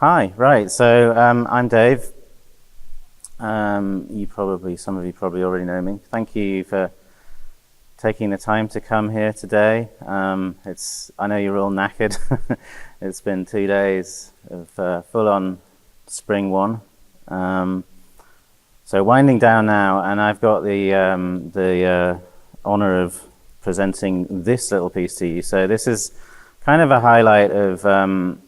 Hi, right. So I'm Dave. Some of you probably already know me. Thank you for taking the time to come here today. I know you're all knackered. It's been 2 days of full-on SpringOne. So winding down now, and I've got the honor of presenting this little piece to you. So this is kind of a highlight of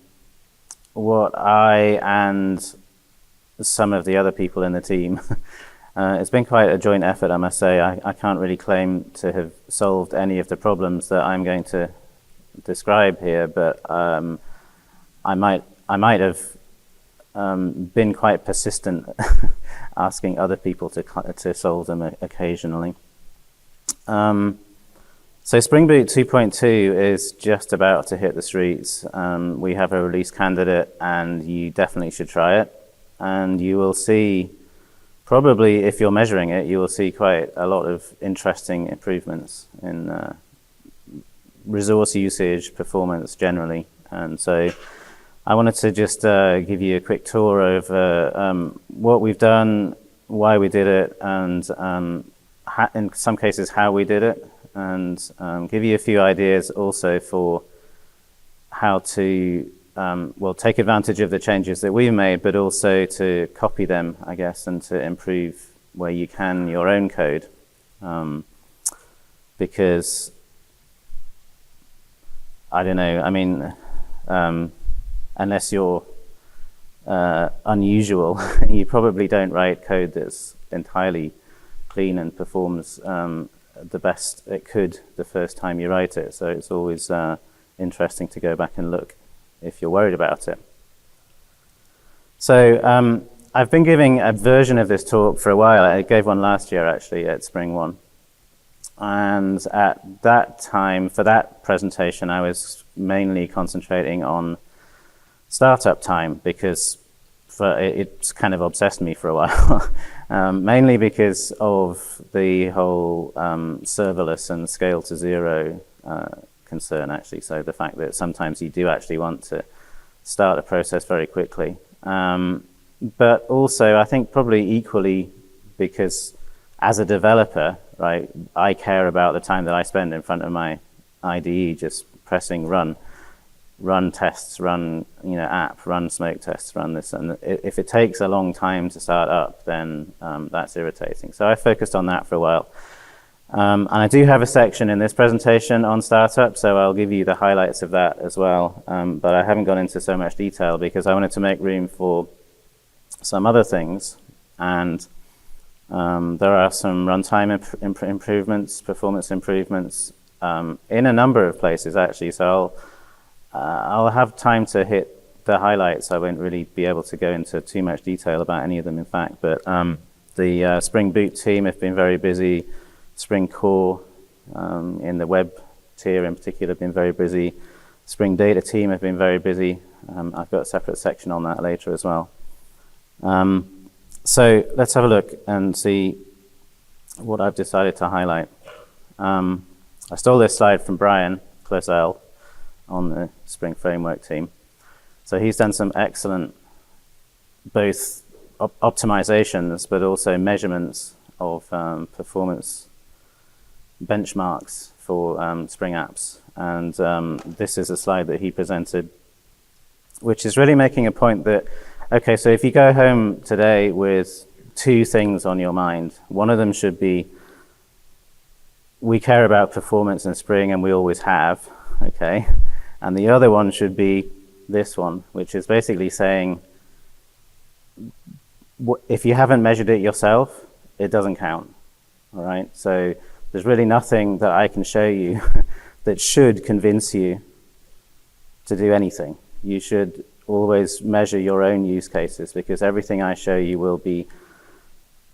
what I and some of the other people in the team, it's been quite a joint effort, I must say. I can't really claim to have solved any of the problems that I'm going to describe here, but I might have been quite persistent asking other people to solve them occasionally. So Spring Boot 2.2 is just about to hit the streets. We have a release candidate, and you definitely should try it. And you will see, probably if you're measuring it, you will see quite a lot of interesting improvements in resource usage, performance generally. And so I wanted to just give you a quick tour of what we've done, why we did it, and in some cases how we did it. And give you a few ideas also for how to take advantage of the changes that we've made, but also to copy them, I guess, and to improve where you can your own code. Because, I don't know, I mean, unless you're unusual, you probably don't write code that's entirely clean and performs the best it could the first time you write it. So it's always interesting to go back and look if you're worried about it. So I've been giving a version of this talk for a while. I gave one last year actually at SpringOne. And at that time, for that presentation, I was mainly concentrating on startup time because it's kind of obsessed me for a while. Mainly because of the whole serverless and scale to zero concern, actually. So the fact that sometimes you do actually want to start a process very quickly. But also, I think probably equally because as a developer, right, I care about the time that I spend in front of my IDE just pressing run tests, run app, run smoke tests, run this, and if it takes a long time to start up, then that's irritating. So I focused on that for a while. And I do have a section in this presentation on startup, so I'll give you the highlights of that as well. But I haven't gone into so much detail because I wanted to make room for some other things. And there are some runtime improvements, performance improvements in a number of places, actually. So I'll have time to hit the highlights. I won't really be able to go into too much detail about any of them, in fact. But the Spring Boot team have been very busy. Spring Core in the web tier in particular have been very busy. Spring Data team have been very busy. I've got a separate section on that later as well. So let's have a look and see what I've decided to highlight. I stole this slide from Brian Clausell on the Spring Framework team. So he's done some excellent both optimizations but also measurements of performance benchmarks for Spring apps. And this is a slide that he presented, which is really making a point that, okay, so if you go home today with two things on your mind, one of them should be, we care about performance in Spring and we always have, okay? And the other one should be this one, which is basically saying, if you haven't measured it yourself, it doesn't count, all right? So there's really nothing that I can show you that should convince you to do anything. You should always measure your own use cases because everything I show you will be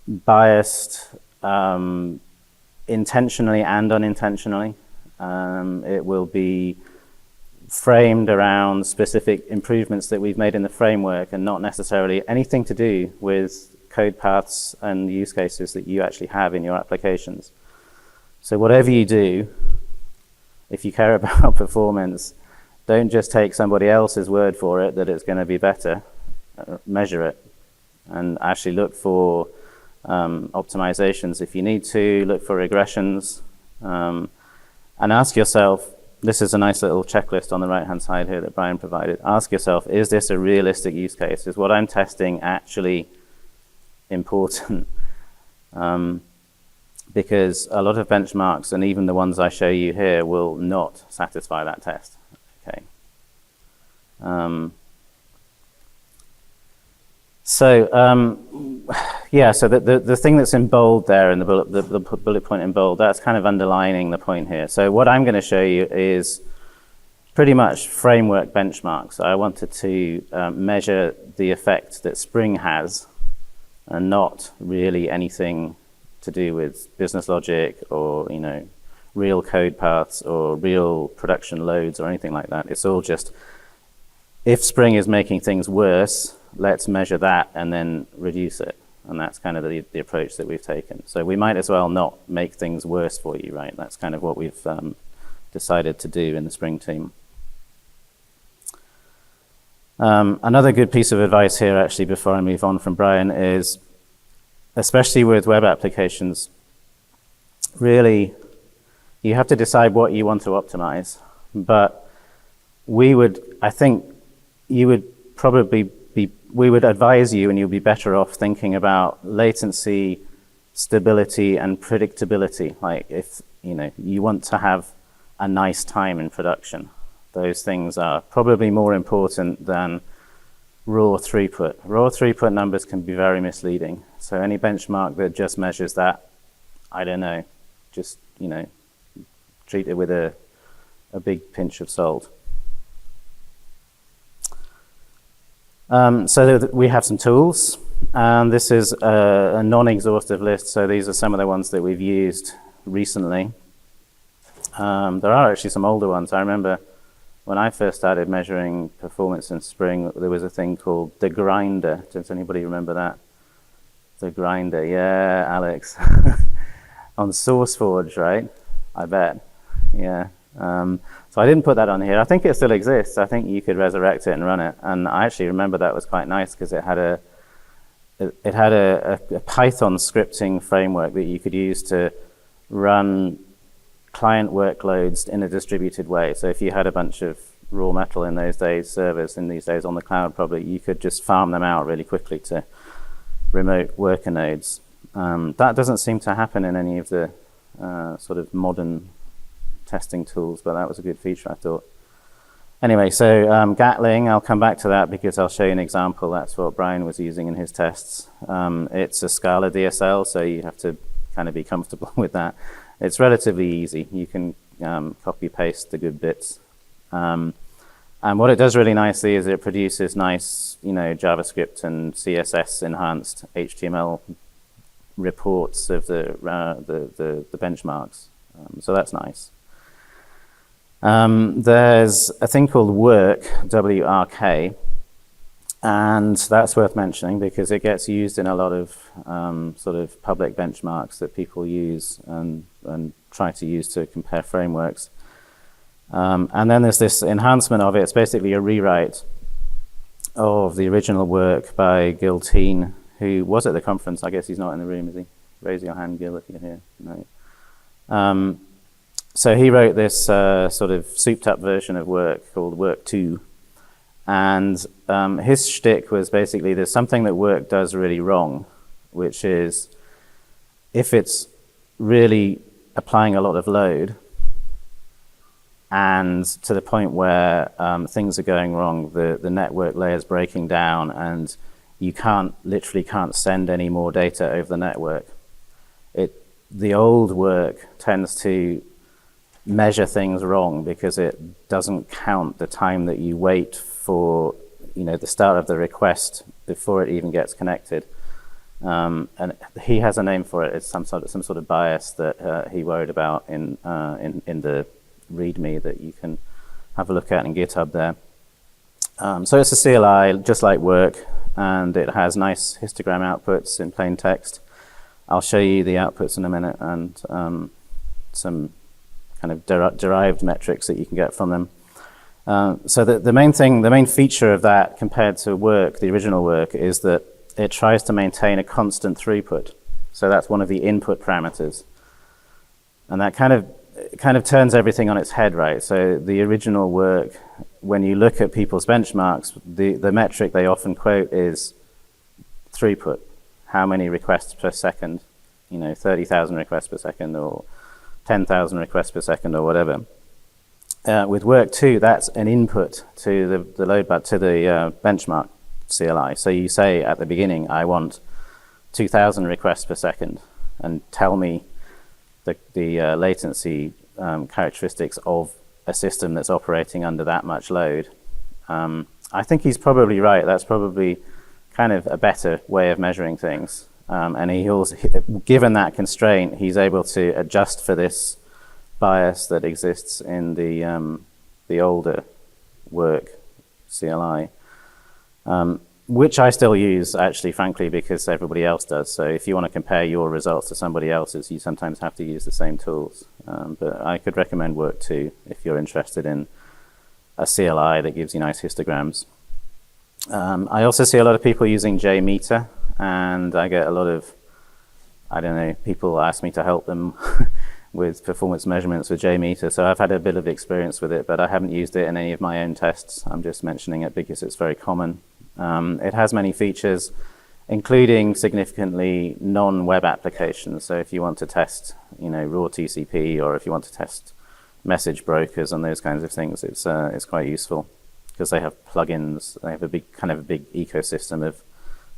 biased intentionally and unintentionally. It will be framed around specific improvements that we've made in the framework and not necessarily anything to do with code paths and use cases that you actually have in your applications. So whatever you do, if you care about performance, Don't just take somebody else's word for it that it's going to be better. Measure it and actually look for optimizations if you need to, look for regressions, and ask yourself, this is a nice little checklist on the right-hand side here that Brian provided. Ask yourself, is this a realistic use case? Is what I'm testing actually important? Because a lot of benchmarks, and even the ones I show you here, will not satisfy that test. Okay. Yeah, so the thing that's in bold there, in the bullet point in bold, that's kind of underlining the point here. So what I'm going to show you is pretty much framework benchmarks. I wanted to measure the effect that Spring has, and not really anything to do with business logic or, you know, real code paths or real production loads or anything like that. It's all just, if Spring is making things worse, let's measure that and then reduce it. And that's kind of the approach that we've taken. So we might as well not make things worse for you, right? That's kind of what we've decided to do in the Spring team. Another good piece of advice here, actually, before I move on from Brian, is, especially with web applications, really, you have to decide what you want to optimize. But I think you would probably we would advise you, and you'll be better off thinking about latency, stability, and predictability. Like, if you want to have a nice time in production, those things are probably more important than raw throughput. Raw throughput numbers can be very misleading. So any benchmark that just measures that, I don't know, just treat it with a big pinch of salt. So we have some tools, and this is a non-exhaustive list, so these are some of the ones that we've used recently. There are actually some older ones. I remember when I first started measuring performance in Spring, there was a thing called the grinder. Does anybody remember that? The grinder, yeah, Alex. On SourceForge, right? I bet, yeah. So I didn't put that on here. I think it still exists. I think you could resurrect it and run it. And I actually remember that was quite nice because it had a Python scripting framework that you could use to run client workloads in a distributed way. So if you had a bunch of raw metal in those days, servers in these days on the cloud, probably you could just farm them out really quickly to remote worker nodes. That doesn't seem to happen in any of the sort of modern testing tools, but that was a good feature, I thought. Anyway, so Gatling, I'll come back to that because I'll show you an example. That's what Brian was using in his tests. It's a Scala DSL, so you have to kind of be comfortable with that. It's relatively easy. You can copy-paste the good bits. And what it does really nicely is it produces nice, JavaScript and CSS enhanced HTML reports of the benchmarks. So that's nice. There's a thing called Work, WRK, and that's worth mentioning because it gets used in a lot of sort of public benchmarks that people use and try to use to compare frameworks. And then there's this enhancement of it. It's basically a rewrite of the original work by Gil Teen, who was at the conference. I guess he's not in the room, is he? Raise your hand, Gil, if you're here. No. So he wrote this sort of souped-up version of Work called Work 2. And his shtick was basically there's something that Work does really wrong, which is if it's really applying a lot of load and to the point where things are going wrong, the network layer is breaking down and you literally can't send any more data over the network. The old Work tends to measure things wrong because it doesn't count the time that you wait for the start of the request before it even gets connected. And he has a name for it. It's some sort of bias that he worried about in the README that you can have a look at in GitHub there. So it's a CLI just like Work, and it has nice histogram outputs in plain text. I'll show you the outputs in a minute and some kind of derived metrics that you can get from them. So the main feature of that compared to work, the original work, is that it tries to maintain a constant throughput. So that's one of the input parameters. And that kind of turns everything on its head, right? So the original work, when you look at people's benchmarks, the metric they often quote is throughput. How many requests per second? 30,000 requests per second or 10,000 requests per second or whatever. With work 2, that's an input to the load back to the benchmark CLI. So you say at the beginning, I want 2,000 requests per second, and tell me the latency characteristics of a system that's operating under that much load. I think he's probably right. That's probably kind of a better way of measuring things. And he also, given that constraint, he's able to adjust for this bias that exists in the older work CLI, which I still use, actually, frankly, because everybody else does. So if you want to compare your results to somebody else's, you sometimes have to use the same tools. But I could recommend work 2 if you're interested in a CLI that gives you nice histograms. I also see a lot of people using JMeter, and I get a lot of, people ask me to help them with performance measurements with JMeter, so I've had a bit of experience with it, but I haven't used it in any of my own tests. I'm just mentioning it because it's very common. It has many features, including significantly non-web applications. So if you want to test, raw TCP, or if you want to test message brokers and those kinds of things, it's quite useful because they have plugins. They have a big ecosystem of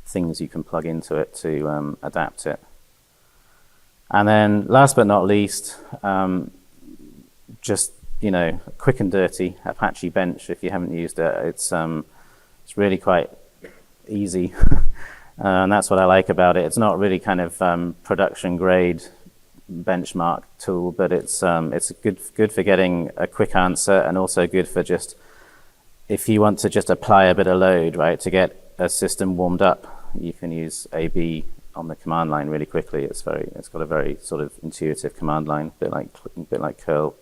things you can plug into it to adapt it. And then last but not least, just, quick and dirty, Apache Bench. If you haven't used it, it's really quite easy. And that's what I like about it. It's not really kind of production grade benchmark tool, but it's good for getting a quick answer, and also good for just, if you want to just apply a bit of load, right, to get a system warmed up, you can use AB on the command line really quickly. It's got a very sort of intuitive command line, a bit like curl.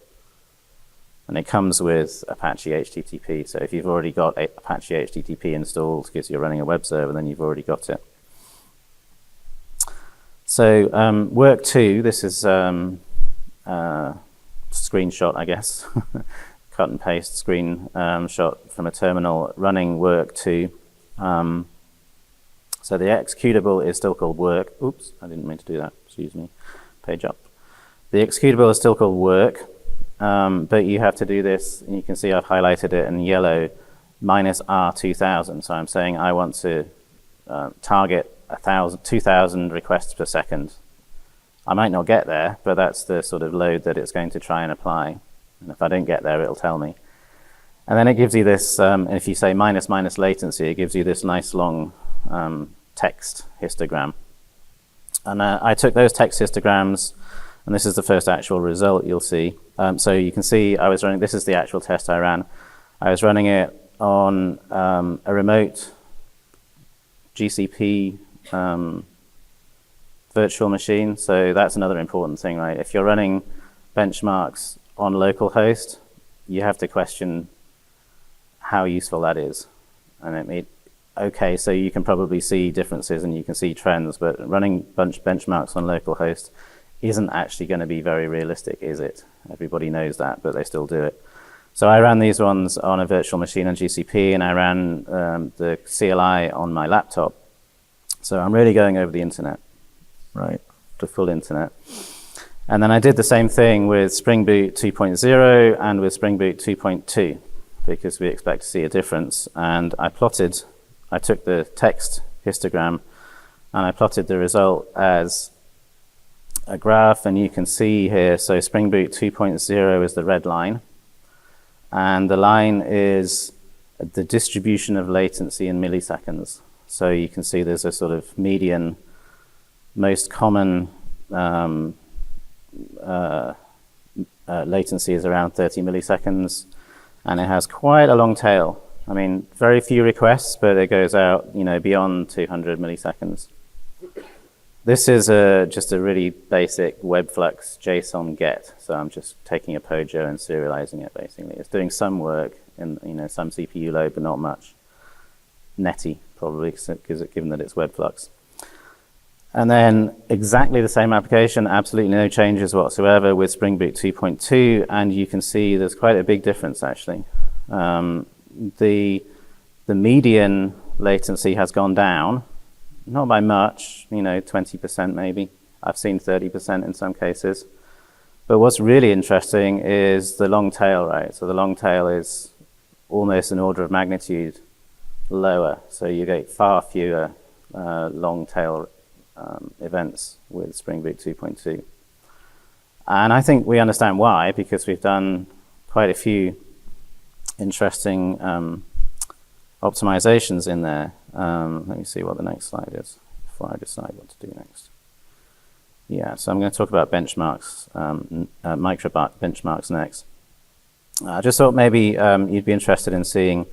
And it comes with Apache HTTP. So if you've already got Apache HTTP installed, because you're running a web server, then you've already got it. So work 2, this is screenshot, I guess. Cut and paste screen shot from a terminal running work 2. So the executable is still called work. Oops, I didn't mean to do that. Excuse me. Page up. The executable is still called work, but you have to do this, and you can see I've highlighted it in yellow, -R2000. So I'm saying I want to target 2,000 requests per second. I might not get there, but that's the sort of load that it's going to try and apply. And if I don't get there, it'll tell me. And then it gives you this, if you say minus latency, it gives you this nice long text histogram. And I took those text histograms, and this is the first actual result you'll see. So you can see I was running, this is the actual test I ran. I was running it on a remote GCP virtual machine. So that's another important thing, right? If you're running benchmarks on localhost, you have to question how useful that is. And okay, so you can probably see differences and you can see trends, but running benchmarks on localhost isn't actually going to be very realistic, is it? Everybody knows that, but they still do it. So I ran these ones on a virtual machine on GCP, and I ran the CLI on my laptop. So I'm really going over the internet, right? The full internet. And then I did the same thing with Spring Boot 2.0 and with Spring Boot 2.2, because we expect to see a difference. And I took the text histogram and I plotted the result as a graph, and you can see here, so Spring Boot 2.0 is the red line, and the line is the distribution of latency in milliseconds. So you can see there's a sort of median, most common latency is around 30 milliseconds, and it has quite a long tail. I mean, very few requests, but it goes out, beyond 200 milliseconds. This is just a really basic WebFlux JSON get. So I'm just taking a POJO and serializing it, basically. It's doing some work. in some CPU load, but not much. Netty, probably, given that it's WebFlux. And then exactly the same application, absolutely no changes whatsoever with Spring Boot 2.2, and you can see there's quite a big difference, actually. The median latency has gone down, not by much, 20% maybe. I've seen 30% in some cases. But what's really interesting is the long tail, right? So the long tail is almost an order of magnitude lower. So you get far fewer long tail events with Spring Boot 2.2. And I think we understand why, because we've done quite a few interesting optimizations in there. Let me see what the next slide is before I decide what to do next. Yeah, so I'm going to talk about benchmarks, micro benchmarks next. I just thought maybe you'd be interested in seeing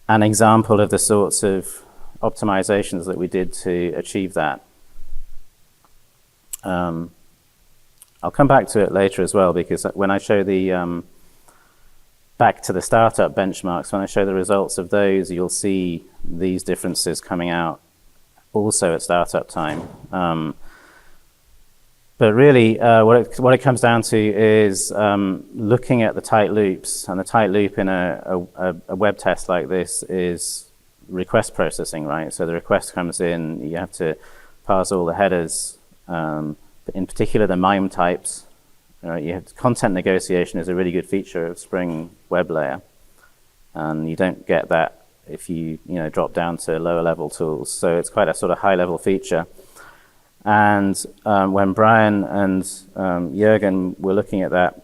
an example of the sorts of optimizations that we did to achieve that. I'll come back to it later as well, because when I show the back to the startup benchmarks, when I show the results of those, you'll see these differences coming out also at startup time. But really, what it comes down to is looking at the tight loops, and the tight loop in a web test like this is request processing, right? So the request comes in, you have to parse all the headers, in particular the MIME types. You have content negotiation is a really good feature of Spring Web Layer, and you don't get that if you drop down to lower level tools. So it's quite a sort of high level feature. And when Brian and Jürgen were looking at that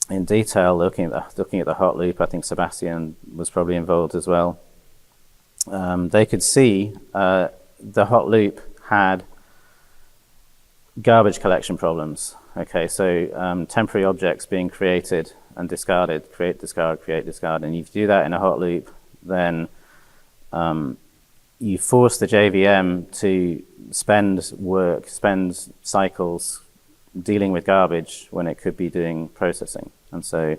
in detail, looking at the hot loop, I think Sebastian was probably involved as well. They could see the hot loop had garbage collection problems. Okay, so temporary objects being created and discarded, create, discard, create, discard. And if you do that in a hot loop, then you force the JVM to spend cycles dealing with garbage when it could be doing processing. And so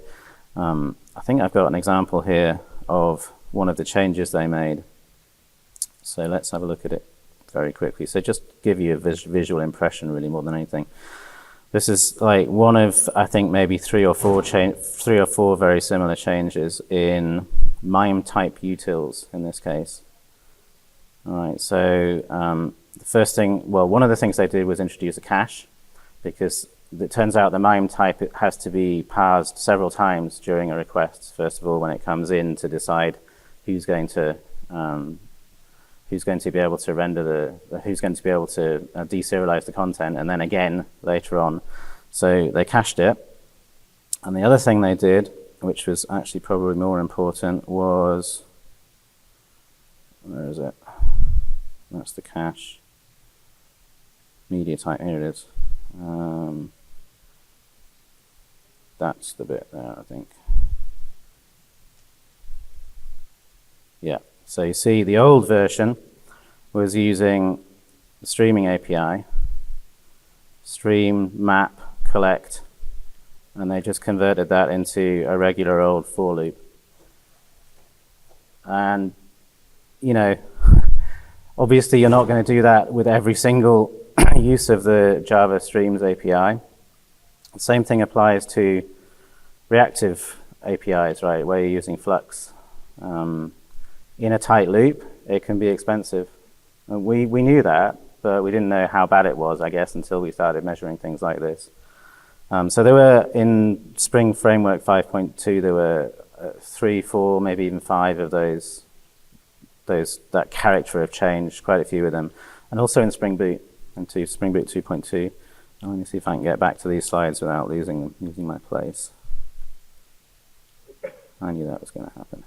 I think I've got an example here of one of the changes they made. So let's have a look at it very quickly. So just give you a visual impression, really, more than anything. This is like one of, I think, maybe three or four very similar changes in MIME type utils in this case. All right, so the first thing, well, one of the things they did was introduce a cache, because it turns out the MIME type, it has to be parsed several times during a request. First of all, when it comes in, to decide who's going to be able to render who's going to be able to deserialize the content, and then again later on. So they cached it. And the other thing they did, which was actually probably more important, was, where is it? That's the cache. Media type, here it is. That's the bit there, I think. Yeah, so you see the old version was using the streaming API, stream, map, collect, and they just converted that into a regular old for loop. And, obviously you're not going to do that with every single use of the Java Streams API. The same thing applies to reactive APIs, right, where you're using Flux. In a tight loop, it can be expensive. And we knew that, but we didn't know how bad it was, I guess, until we started measuring things like this. So there were, in Spring Framework 5.2, there were 3, 4, maybe even 5 of that character of change, quite a few of them. And also in Spring Boot, into Spring Boot 2.2. Let me see if I can get back to these slides without losing my place. I knew that was going to happen.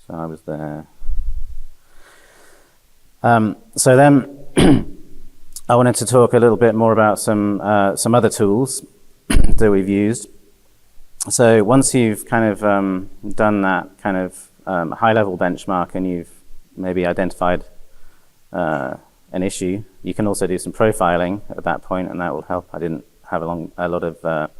So I was there. So then I wanted to talk a little bit more about some other tools that we've used. So once you've kind of done that kind of high-level benchmark, and you've maybe identified an issue, you can also do some profiling at that point, and that will help. I didn't have a lot of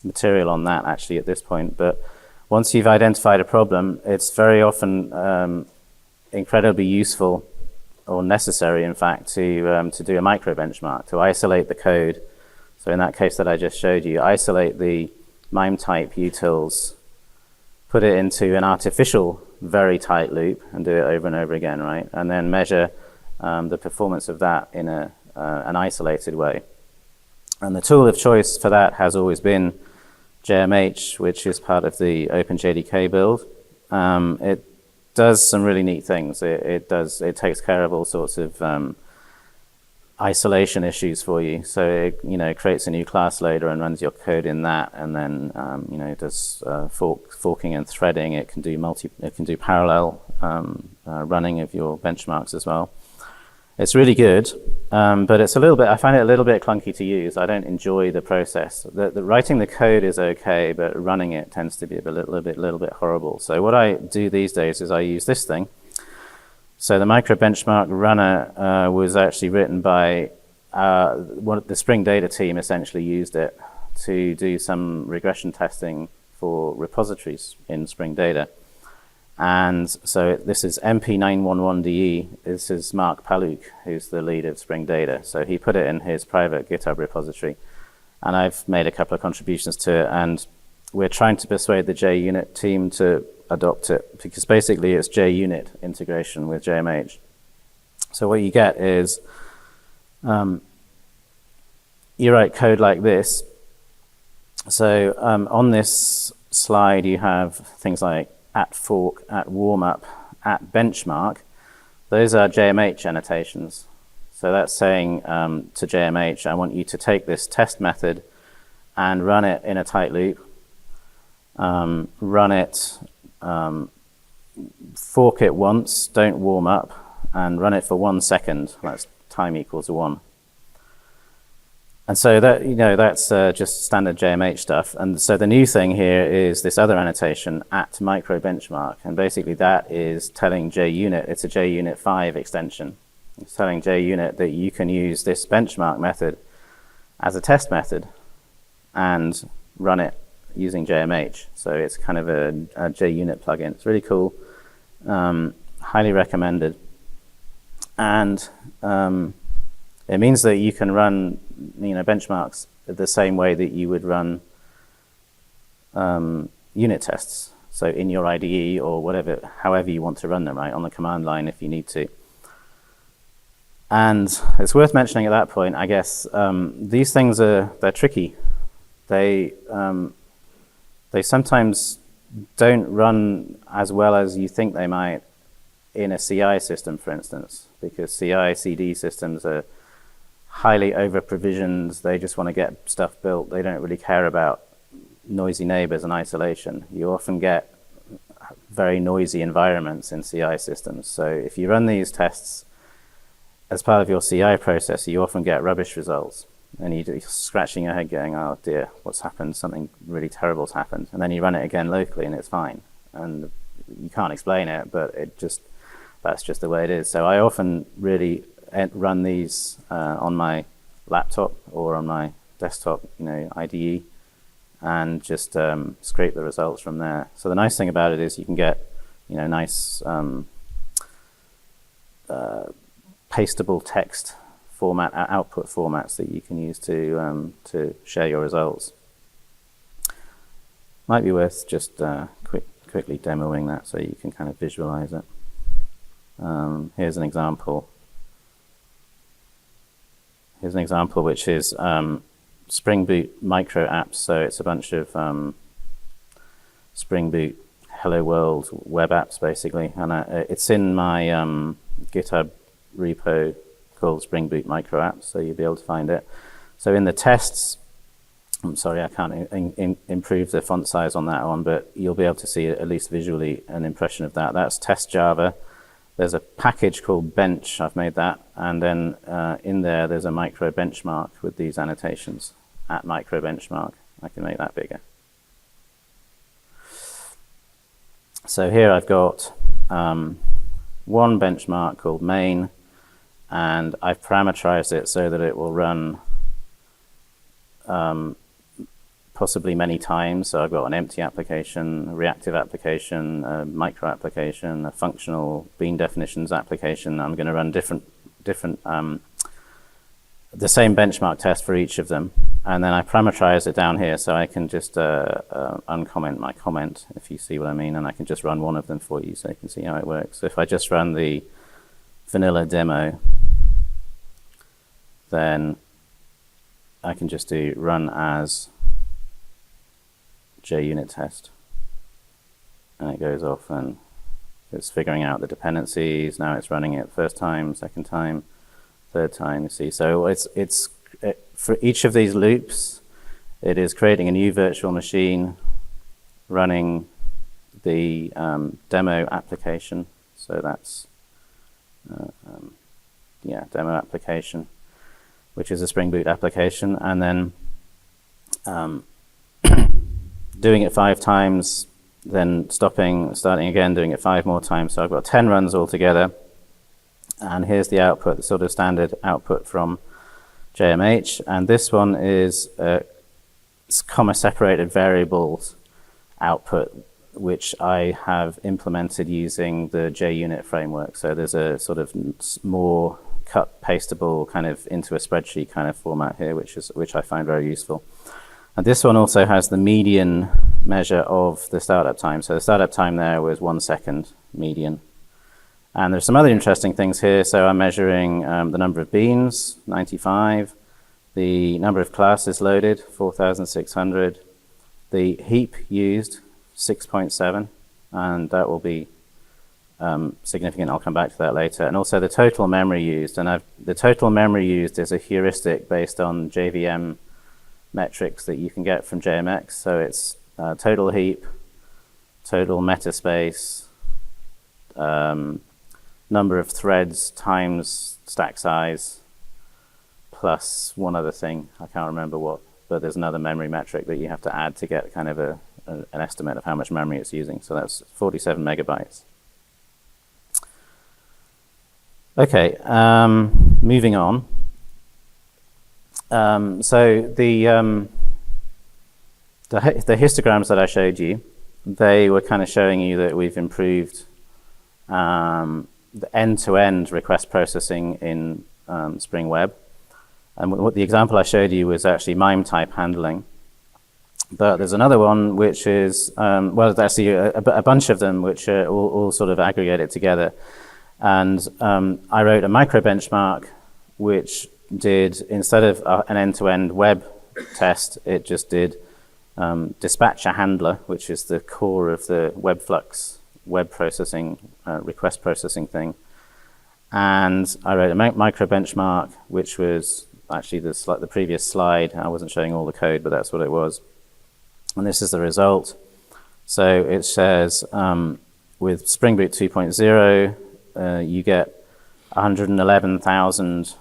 material on that actually at this point, but once you've identified a problem, it's very often incredibly useful, or necessary in fact, to do a micro benchmark, to isolate the code. So in that case that I just showed you, isolate the MIME type utils, put it into an artificial very tight loop and do it over and over again, right? And then measure the performance of that in an isolated way. And the tool of choice for that has always been JMH, which is part of the OpenJDK build. It does some really neat things. It takes care of all sorts of isolation issues for you. So it creates a new class loader and runs your code in that, and then it does forking and threading. It can do parallel running of your benchmarks as well. It's really good, but I find it a little bit clunky to use. I don't enjoy the process. The writing the code is okay, but running it tends to be a little bit horrible. So what I do these days is I use this thing. So the micro benchmark runner was actually written by the Spring Data team. Essentially used it to do some regression testing for repositories in Spring Data. And so this is MP911DE. This is Mark Paluk, who's the lead of Spring Data. So he put it in his private GitHub repository. And I've made a couple of contributions to it. And we're trying to persuade the JUnit team to adopt it, because basically it's JUnit integration with JMH. So what you get is you write code like this. So on this slide you have things like at fork, at warmup, at benchmark. Those are JMH annotations. So that's saying to JMH, I want you to take this test method and run it in a tight loop, run it, fork it once, don't warm up, and run it for 1 second. That's time equals 1. And so that's just standard JMH stuff. And so the new thing here is this other annotation, at micro benchmark. And basically that is telling JUnit, it's a JUnit 5 extension. It's telling JUnit that you can use this benchmark method as a test method and run it using JMH. So it's kind of a JUnit plugin. It's really cool. Highly recommended. And it means that you can run benchmarks the same way that you would run unit tests. So in your IDE or however you want to run them, right, on the command line if you need to. And it's worth mentioning at that point, I guess, these things they're tricky. They sometimes don't run as well as you think they might in a CI system, for instance, because CI/CD systems are highly over-provisioned. They just want to get stuff built. They don't really care about noisy neighbors and isolation. You often get very noisy environments in CI systems. So if you run these tests as part of your CI process, you often get rubbish results. And you're scratching your head going, oh dear, what's happened? Something really terrible's happened. And then you run it again locally and it's fine. And you can't explain it, but that's just the way it is. So I often really run these on my laptop or on my desktop, IDE, and just scrape the results from there. So the nice thing about it is you can get, nice pastable text format, output formats that you can use to share your results. Might be worth just quickly demoing that so you can kind of visualize it. Here's an example. Here's an example which is Spring Boot Micro Apps. So it's a bunch of Spring Boot Hello World web apps, basically. And it's in my GitHub repo called Spring Boot Micro Apps, so you'll be able to find it. So in the tests, I'm sorry, I can't improve the font size on that one, but you'll be able to see at least visually an impression of that. That's test Java. There's a package called Bench, I've made that, and then in there's a micro benchmark with these annotations, at micro benchmark. I can make that bigger. So here I've got one benchmark called main, and I've parameterized it so that it will run possibly many times. So I've got an empty application, a reactive application, a micro application, a functional bean definitions application. I'm going to run the same benchmark test for each of them. And then I parameterize it down here, so I can just uncomment my comment, if you see what I mean, and I can just run one of them for you so you can see how it works. So if I just run the vanilla demo, then I can just do run as JUnit test. And it goes off and it's figuring out the dependencies. Now it's running it first time, second time, third time, you see. So it's for each of these loops, it is creating a new virtual machine, running the demo application. So that's demo application, which is a Spring Boot application, and then doing it 5 times, then stopping, starting again, doing it 5 more times. So I've got 10 runs altogether. And here's the output, the sort of standard output from JMH. And this one is comma-separated variables output, which I have implemented using the JUnit framework. So there's a sort of more cut, pastable kind of into a spreadsheet kind of format here, which I find very useful. And this one also has the median measure of the startup time. So the startup time there was 1 second median. And there's some other interesting things here. So I'm measuring the number of beans, 95, the number of classes loaded, 4,600, the heap used, 6.7, and that will be significant. I'll come back to that later. And also the total memory used. And the total memory used is a heuristic based on JVM metrics that you can get from JMX. So it's total heap, total metaspace, number of threads times stack size, plus one other thing, I can't remember what, but there's another memory metric that you have to add to get kind of an estimate of how much memory it's using. So that's 47 megabytes. Okay, moving on. So the histograms that I showed you, they were kind of showing you that we've improved the end-to-end request processing in Spring Web. And what the example I showed you was actually MIME type handling. But there's another one which is, well, there's actually a bunch of them which are all sort of aggregated together. And I wrote a micro benchmark which did, instead of an end-to-end web test, it just did dispatcher handler, which is the core of the WebFlux web processing, request processing thing. And I wrote a micro benchmark, which was actually the previous slide. I wasn't showing all the code, but that's what it was. And this is the result. So it says with Spring Boot 2.0, you get 111,000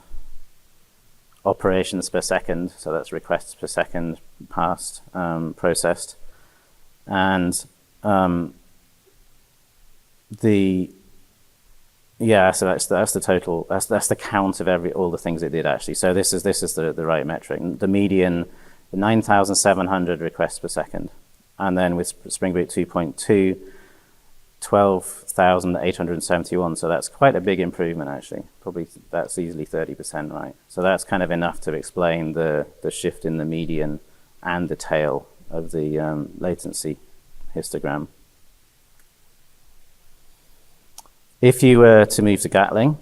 operations per second. So that's requests per second passed, processed. And so that's the total. That's the count of all the things it did actually. So this is the right metric. The median, 9,700 requests per second, and then with Spring Boot 2.2, 12,871. So that's quite a big improvement actually. Probably that's easily 30%, right? So that's kind of enough to explain the shift in the median and the tail of the latency histogram. If you were to move to Gatling,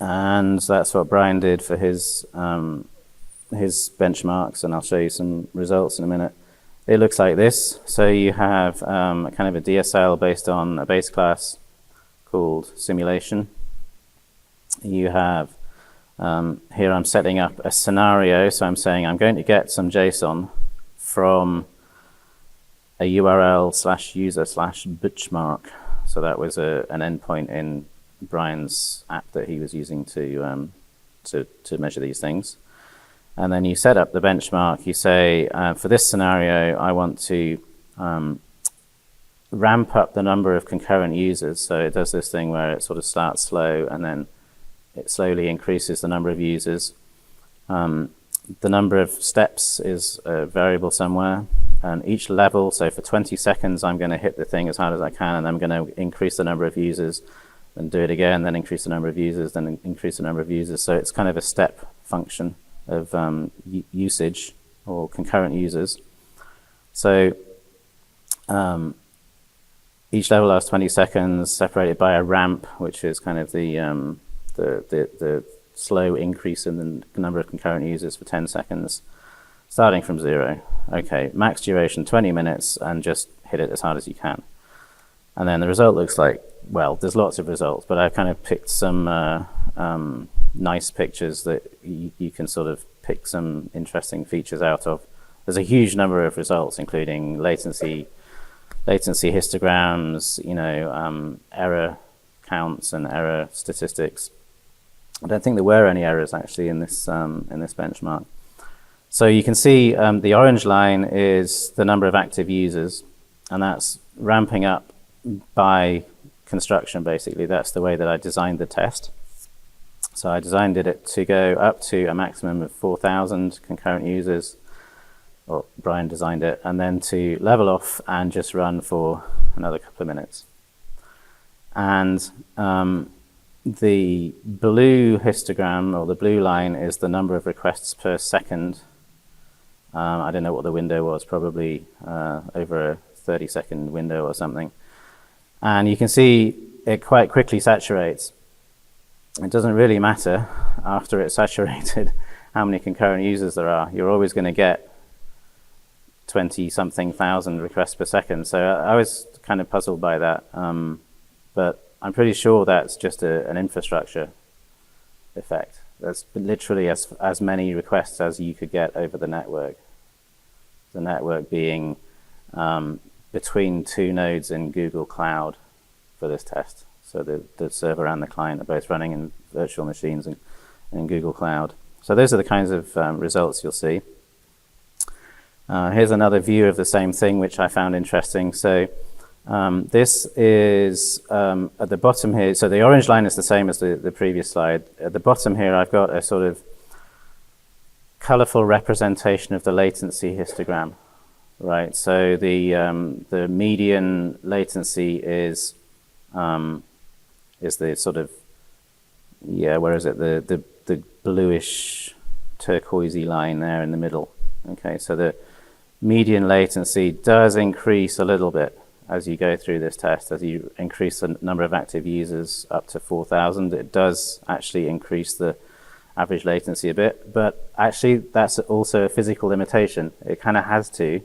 and that's what Brian did for his benchmarks, and I'll show you some results in a minute. It looks like this. So you have a kind of a DSL based on a base class called simulation. You have, here I'm setting up a scenario. So I'm saying I'm going to get some JSON from a URL/user/benchmark. So that was an endpoint in Brian's app that he was using to measure these things. And then you set up the benchmark. You say, for this scenario, I want to ramp up the number of concurrent users. So it does this thing where it sort of starts slow and then it slowly increases the number of users. the number of steps is a variable somewhere, and each level, so for 20 seconds I'm going to hit the thing as hard as I can, and I'm going to increase the number of users, then do it again, then increase the number of users, then increase the number of users. So it's kind of a step function of usage or concurrent users. So each level lasts 20 seconds, separated by a ramp, which is kind of the slow increase in the number of concurrent users for 10 seconds, starting from 0. Okay, max duration 20 minutes, and just hit it as hard as you can. And then the result looks like, well, there's lots of results, but I've kind of picked some nice pictures that you can sort of pick some interesting features out of. There's a huge number of results, including latency histograms, error counts and error statistics. I don't think there were any errors actually in this benchmark. So you can see the orange line is the number of active users, and that's ramping up by construction, basically. That's the way that I designed the test. So I designed it to go up to a maximum of 4,000 concurrent users, or Brian designed it, and then to level off and just run for another couple of minutes. And the blue histogram, or the blue line, is the number of requests per second. I don't know what the window was, probably over a 30-second window or something. And you can see it quite quickly saturates. It doesn't really matter after it's saturated how many concurrent users there are. You're always going to get 20-something thousand requests per second. So I was kind of puzzled by that. But I'm pretty sure that's just an infrastructure effect. That's literally as many requests as you could get over the network. The network being between 2 nodes in Google Cloud for this test. So the server and the client are both running in virtual machines in Google Cloud. So those are the kinds of results you'll see. Here's another view of the same thing, which I found interesting. So this is at the bottom here. So the orange line is the same as the previous slide. At the bottom here, I've got a sort of colorful representation of the latency histogram, right? So the median latency is the sort of, where is it? The bluish turquoisey line there in the middle. Okay, so the median latency does increase a little bit as you go through this test. As you increase the number of active users up to 4,000, it does actually increase the average latency a bit, but actually that's also a physical limitation. It kind of has to,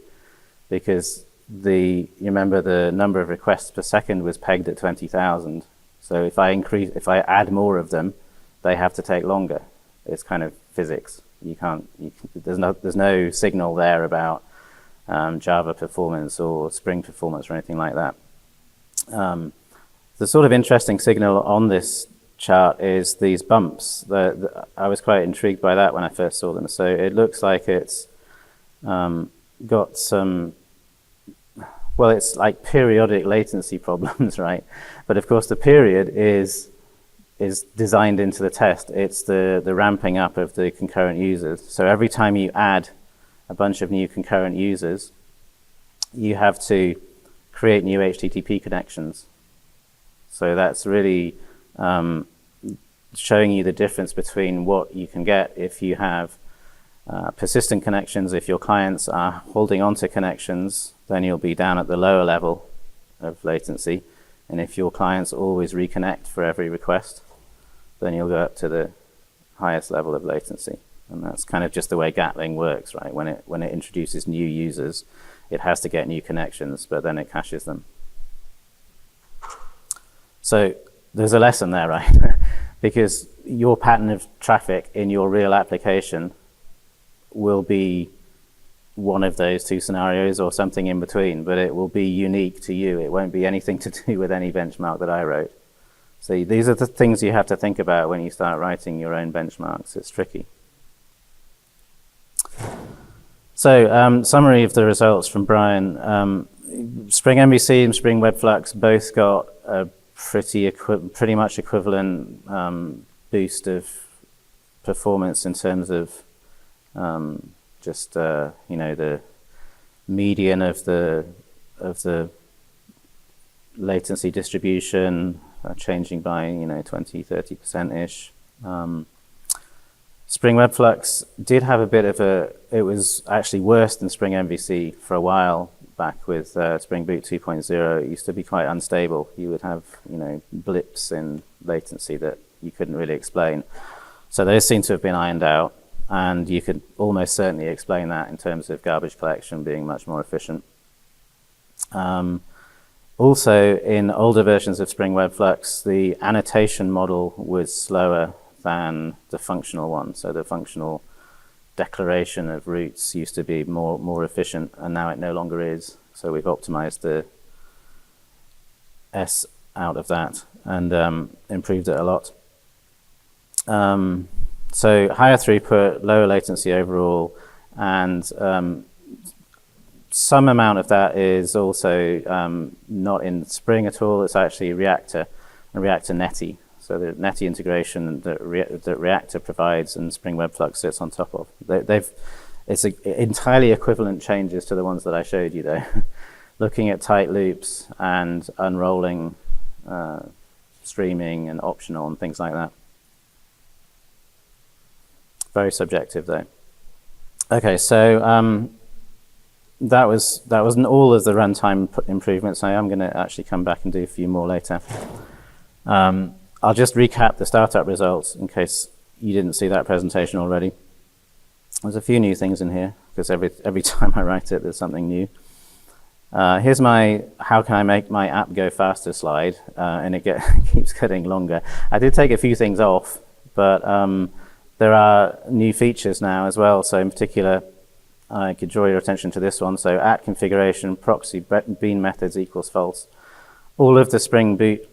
because you remember the number of requests per second was pegged at 20,000. So if I add more of them, they have to take longer. It's kind of physics. There's no signal there about Java performance or Spring performance or anything like that. The sort of interesting signal on this chart is these bumps. I was quite intrigued by that when I first saw them. So it looks like it's got some, well, it's like periodic latency problems, right? But of course the period is designed into the test. It's the ramping up of the concurrent users. So every time you add a bunch of new concurrent users, you have to create new HTTP connections. So that's really showing you the difference between what you can get if you have persistent connections. If your clients are holding on to connections, then you'll be down at the lower level of latency. And if your clients always reconnect for every request, then you'll go up to the highest level of latency. And that's kind of just the way Gatling works, right? When it introduces new users, it has to get new connections, but then it caches them. So there's a lesson there, right? Because your pattern of traffic in your real application will be one of those two scenarios or something in between, but it will be unique to you. It won't be anything to do with any benchmark that I wrote. So these are the things you have to think about when you start writing your own benchmarks. It's tricky. So summary of the results from Brian. Spring MVC and Spring WebFlux both got a pretty much equivalent boost of performance in terms of Just you know, the median of the latency distribution changing by, you know, 20-30% ish. Spring WebFlux did have a bit of it was actually worse than Spring MVC for a while back with Spring Boot 2.0. It used to be quite unstable. You would have, you know, blips in latency that you couldn't really explain. So those seem to have been ironed out, and you could almost certainly explain that in terms of garbage collection being much more efficient. Also, in older versions of Spring WebFlux, the annotation model was slower than the functional one. So the functional declaration of routes used to be more efficient, and now it no longer is. So we've optimized the S out of that and improved it a lot. So higher throughput, lower latency overall, and some amount of that is also not in Spring at all. It's actually Reactor and Reactor Netty. So the Netty integration that Reactor provides and Spring WebFlux sits on top of. It's entirely equivalent changes to the ones that I showed you though. Looking at tight loops and unrolling streaming and optional and things like that. Very subjective though. Okay, so that wasn't all of the runtime improvements. I am going to actually come back and do a few more later. I'll just recap the startup results in case you didn't see that presentation already. There's a few new things in here because every time I write it, there's something new. Here's my how can I make my app go faster slide, and it keeps getting longer. I did take a few things off, but there are new features now as well. So in particular, I could draw your attention to this one. So at configuration, proxy bean methods equals false. All of the Spring Boot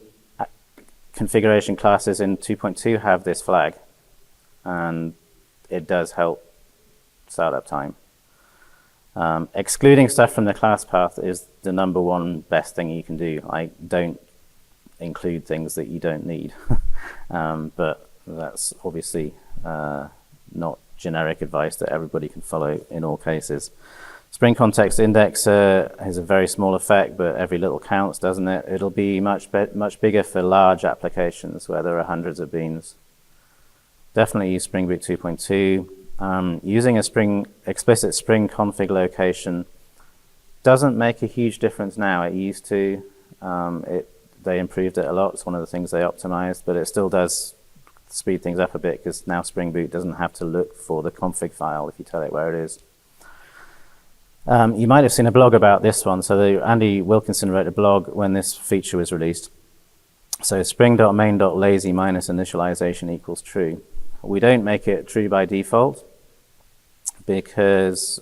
configuration classes in 2.2 have this flag, and it does help startup time. Excluding stuff from the class path is the #1 best thing you can do. I don't include things that you don't need, but that's obviously not generic advice that everybody can follow in all cases. Spring Context Indexer has a very small effect, but every little counts, doesn't it? It'll be much bigger for large applications where there are hundreds of beans. Definitely use Spring Boot 2.2. Using a explicit Spring config location doesn't make a huge difference now. It used to. They improved it a lot. It's one of the things they optimized, but it still does speed things up a bit because now Spring Boot doesn't have to look for the config file if you tell it where it is. You might have seen a blog about this one. So Andy Wilkinson wrote a blog when this feature was released. So spring.main.lazy minus initialization equals true. We don't make it true by default because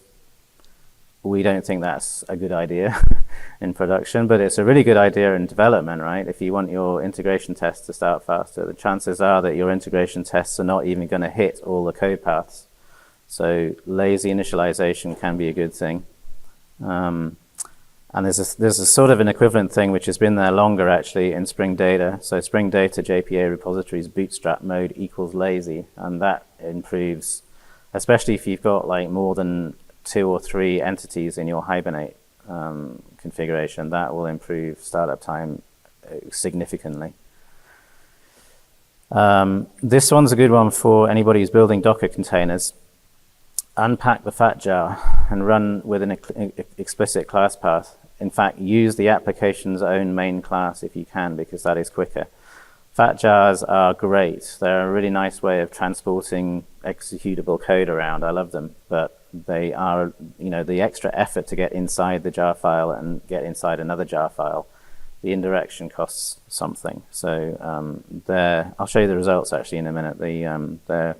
we don't think that's a good idea in production, but it's a really good idea in development, right? If you want your integration tests to start faster, the chances are that your integration tests are not even going to hit all the code paths. So lazy initialization can be a good thing. And there's a sort of an equivalent thing which has been there longer actually in Spring Data. So Spring Data JPA repositories bootstrap mode equals lazy, and that improves, especially if you've got like more than 2 or 3 entities in your Hibernate configuration. That will improve startup time significantly. This one's a good one for anybody who's building Docker containers. Unpack the fat jar and run with an explicit class path. In fact, use the application's own main class if you can, because that is quicker. Fat jars are great. They're a really nice way of transporting executable code around. I love them, but they are, you know, the extra effort to get inside the jar file and get inside another jar file. The indirection costs something. So I'll show you the results actually in a minute. They're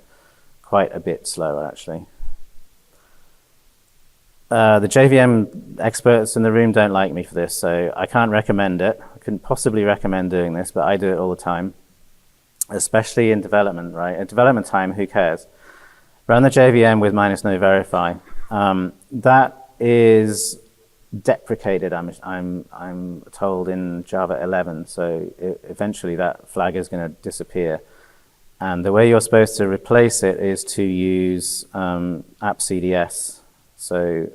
quite a bit slower actually. The JVM experts in the room don't like me for this, so I can't recommend it. I couldn't possibly recommend doing this, but I do it all the time, especially in development, right? At development time, who cares? Run the JVM with -no verify. That is deprecated, I'm told, in Java 11, so eventually that flag is going to disappear. And the way you're supposed to replace it is to use AppCDS, so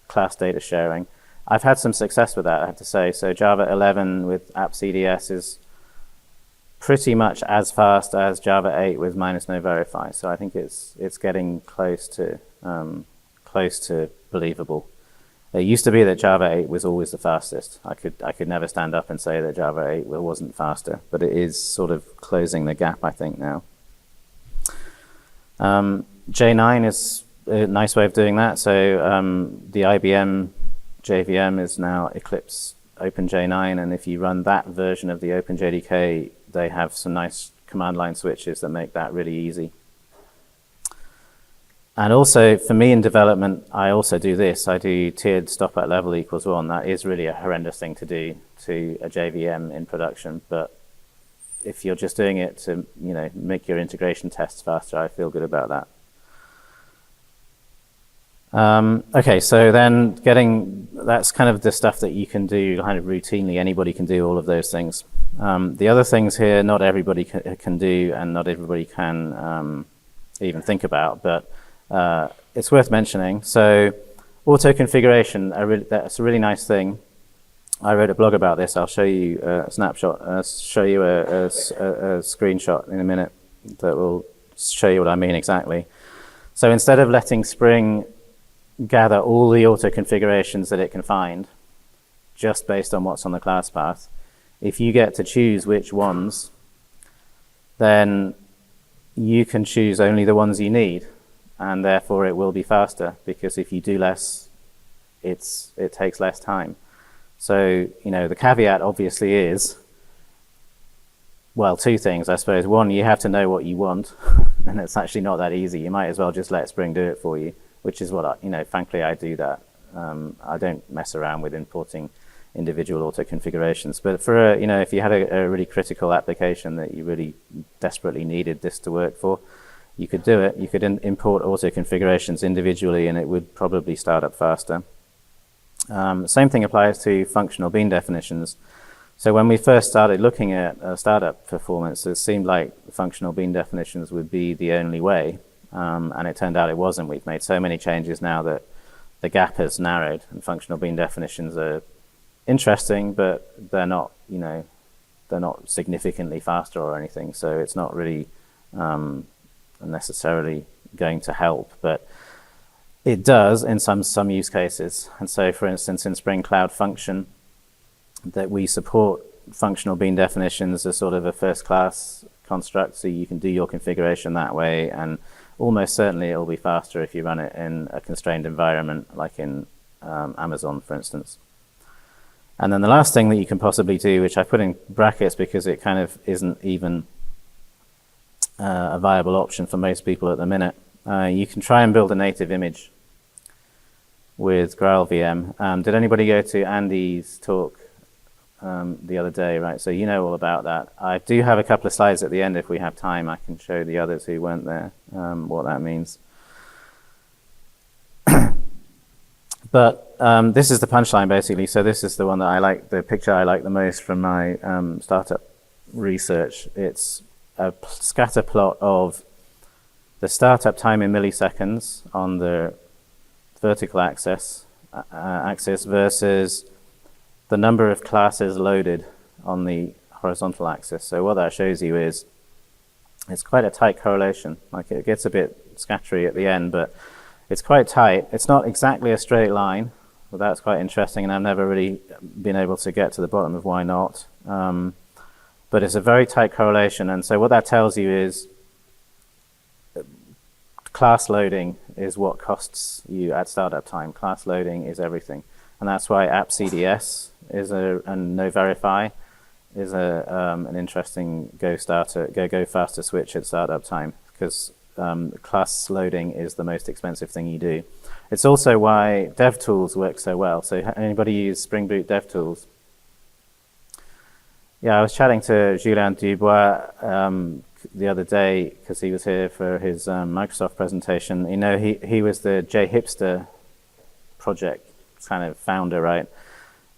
class data sharing. I've had some success with that, I have to say. So Java 11 with AppCDS is pretty much as fast as Java 8 with minus no verify. So I think it's getting close to believable. It used to be that Java 8 was always the fastest. I could never stand up and say that Java 8 wasn't faster, but it is sort of closing the gap, I think, now. J9 is a nice way of doing that. So the IBM JVM is now Eclipse OpenJ9, and if you run that version of the OpenJDK, they have some nice command line switches that make that really easy. And also, for me in development, I also do this. I do tiered stop at level equals 1. That is really a horrendous thing to do to a JVM in production. But if you're just doing it to, make your integration tests faster, I feel good about that. Okay, so then that's kind of the stuff that you can do kind of routinely. Anybody can do all of those things. The other things here, not everybody can do, and not everybody can even think about, but it's worth mentioning. So auto configuration, that's a really nice thing. I wrote a blog about this. I'll show you a snapshot, show you a screenshot in a minute that will show you what I mean exactly. So instead of letting Spring gather all the auto configurations that it can find just based on what's on the class path, if you get to choose which ones, then you can choose only the ones you need, and therefore it will be faster, because if you do less, it takes less time. So, the caveat obviously is, well, two things, I suppose. One, you have to know what you want, and it's actually not that easy. You might as well just let Spring do it for you, which is what frankly, I do that. I don't mess around with importing individual auto configurations. But for if you had a really critical application that you really desperately needed this to work for, you could do it. You could import auto configurations individually, and it would probably start up faster. Same thing applies to functional bean definitions. So when we first started looking at startup performance, it seemed like functional bean definitions would be the only way. And it turned out it wasn't. We've made so many changes now that the gap has narrowed, and functional bean definitions are interesting, but they're not significantly faster or anything. So it's not really necessarily going to help, but it does in some use cases. And so, for instance, in Spring Cloud Function, that we support functional bean definitions as sort of a first-class construct, so you can do your configuration that way, and almost certainly it will be faster if you run it in a constrained environment, like in Amazon, for instance. And then the last thing that you can possibly do, which I put in brackets because it kind of isn't even a viable option for most people at the minute, you can try and build a native image with GraalVM. Did anybody go to Andy's talk the other day? Right, so you know all about that. I do have a couple of slides at the end if we have time. I can show the others who weren't there what that means. But this is the punchline, basically. So this is the one that I like, the picture I like the most from my startup research. It's a scatter plot of the startup time in milliseconds on the vertical axis versus the number of classes loaded on the horizontal axis. So what that shows you is it's quite a tight correlation. Like, it gets a bit scattery at the end, but it's quite tight. It's not exactly a straight line, but that's quite interesting, and I've never really been able to get to the bottom of why not. But it's a very tight correlation, and so what that tells you is class loading is what costs you at startup time. Class loading is everything, and that's why AppCDS is and no verify is an interesting go faster switch at startup time, because class loading is the most expensive thing you do. It's also why DevTools work so well. So anybody use Spring Boot DevTools? Yeah, I was chatting to Julien Dubois the other day because he was here for his Microsoft presentation. He was the JHipster project kind of founder, right?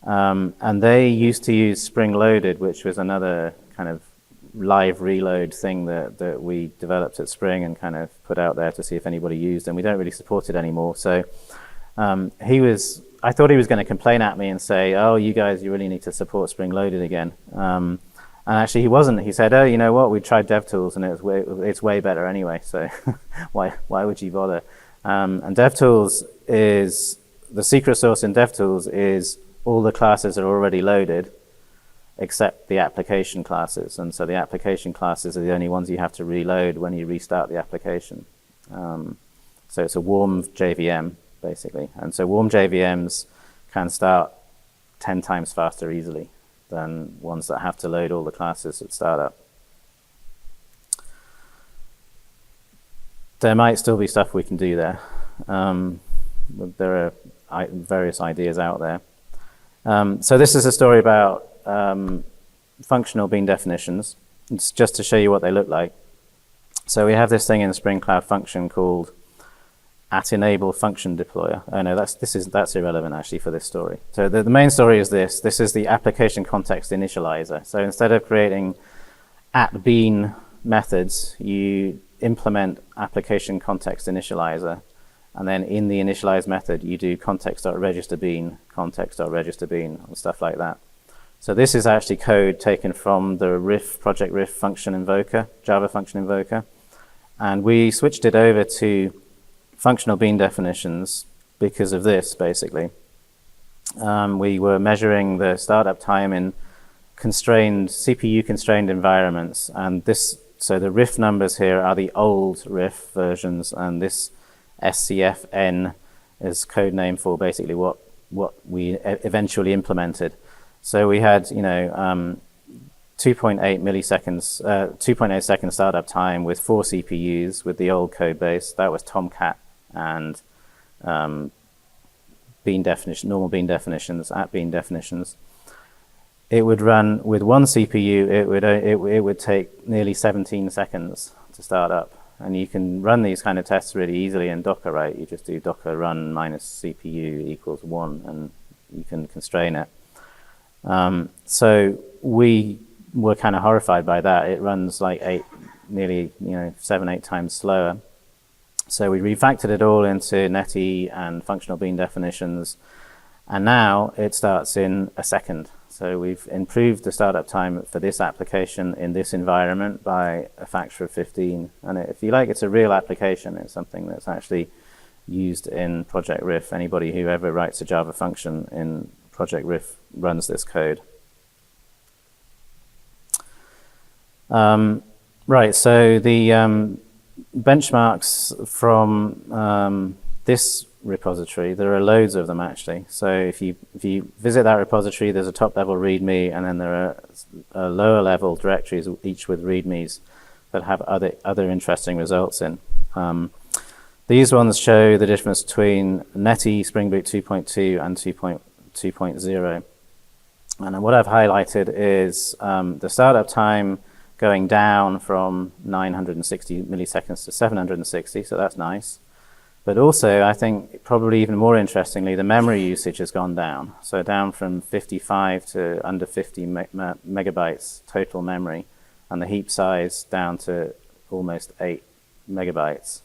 And they used to use Spring Loaded, which was another kind of live reload thing that we developed at Spring and kind of put out there to see if anybody used, and we don't really support it anymore. So I thought he was going to complain at me and say, oh, you guys, you really need to support Spring Loaded again. And actually he wasn't. He said, oh, you know what, we tried DevTools and it's way better anyway, so why would you bother? And DevTools is, the secret sauce in DevTools is all the classes are already loaded except the application classes. And so the application classes are the only ones you have to reload when you restart the application. So it's a warm JVM, basically. And so warm JVMs can start 10 times faster easily than ones that have to load all the classes at startup. There might still be stuff we can do there. There are various ideas out there. So this is a story about functional bean definitions. It's just to show you what they look like. So we have this thing in the Spring Cloud Function called @enable function deployer. Oh no, that's irrelevant actually for this story. So the main story is this. This is the application context initializer. So instead of creating @bean methods, you implement application context initializer, and then in the initialize method you do context.registerbean, context.registerbean, and stuff like that. So this is actually code taken from the Riff, Project Riff Functioninvoker, Java Functioninvoker, and we switched it over to functional bean definitions because of this, basically. We were measuring the startup time in CPU-constrained environments, and so the Riff numbers here are the old Riff versions, and this SCFN is code name for basically what we eventually implemented. So we had, 2.8 milliseconds, 2.8 second startup time with 4 CPUs with the old code base. That was Tomcat and normal bean definitions, @bean definitions. It would run with 1 CPU. It would take nearly 17 seconds to start up. And you can run these kind of tests really easily in Docker, right? You just do docker run minus CPU equals 1, and you can constrain it. So we were kind of horrified by that. It runs like 7-8 times slower. So we refactored it all into netty and functional bean definitions, and now it starts in a second. So we've improved the startup time for this application in this environment by a factor of 15. And if you like, it's a real application. It's something that's actually used in Project Riff. Anybody who ever writes a Java function in Project Riff runs this code. Right, so the benchmarks from this repository, there are loads of them actually. So if you visit that repository, there's a top level README, and then there are lower level directories, each with READMEs that have other interesting results in. These ones show the difference between netty Spring Boot 2.2 and 2.0. And what I've highlighted is the startup time going down from 960 milliseconds to 760, so that's nice. But also, I think probably even more interestingly, the memory usage has gone down. So down from 55 to under 50 megabytes total memory, and the heap size down to almost 8 megabytes.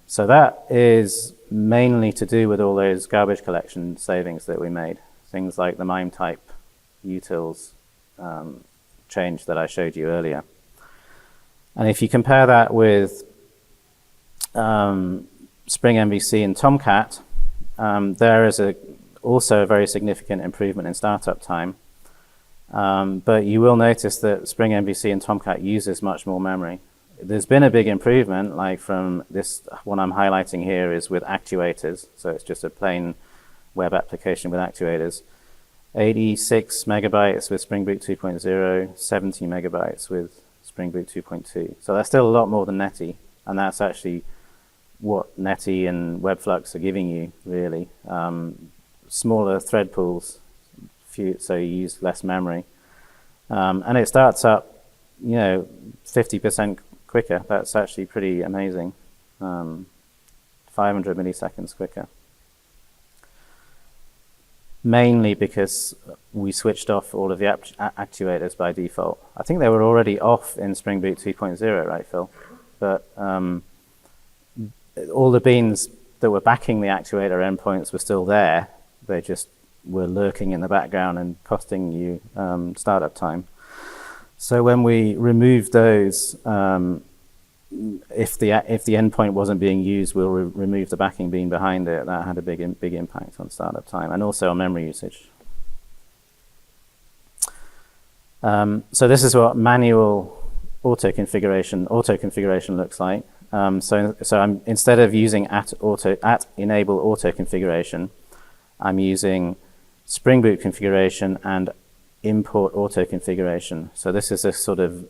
So that is mainly to do with all those garbage collection savings that we made. Things like the MIME type utils change that I showed you earlier. And if you compare that with Spring MVC and Tomcat, there is also a very significant improvement in startup time. But you will notice that Spring MVC and Tomcat uses much more memory. There's been a big improvement, like from this one I'm highlighting here is with actuators. So it's just a plain web application with actuators. 86 megabytes with Spring Boot 2.0, 70 megabytes with Spring Boot 2.2. So that's still a lot more than netty, and that's actually what netty and WebFlux are giving you, really. Smaller thread pools, so you use less memory. And it starts up, 50% quicker. That's actually pretty amazing. 500 milliseconds quicker. mainly because we switched off all of the actuators by default. I think they were already off in Spring Boot 2.0, right, Phil? But all the beans that were backing the actuator endpoints were still there. They just were lurking in the background and costing you startup time. So when we removed those, if the endpoint wasn't being used, we'll remove the backing bean behind it. That had a big impact on startup time and also on memory usage. So this is what manual auto configuration looks like. So I'm, instead of using at enable auto configuration, I'm using Spring Boot configuration and import auto configuration. So this is a sort of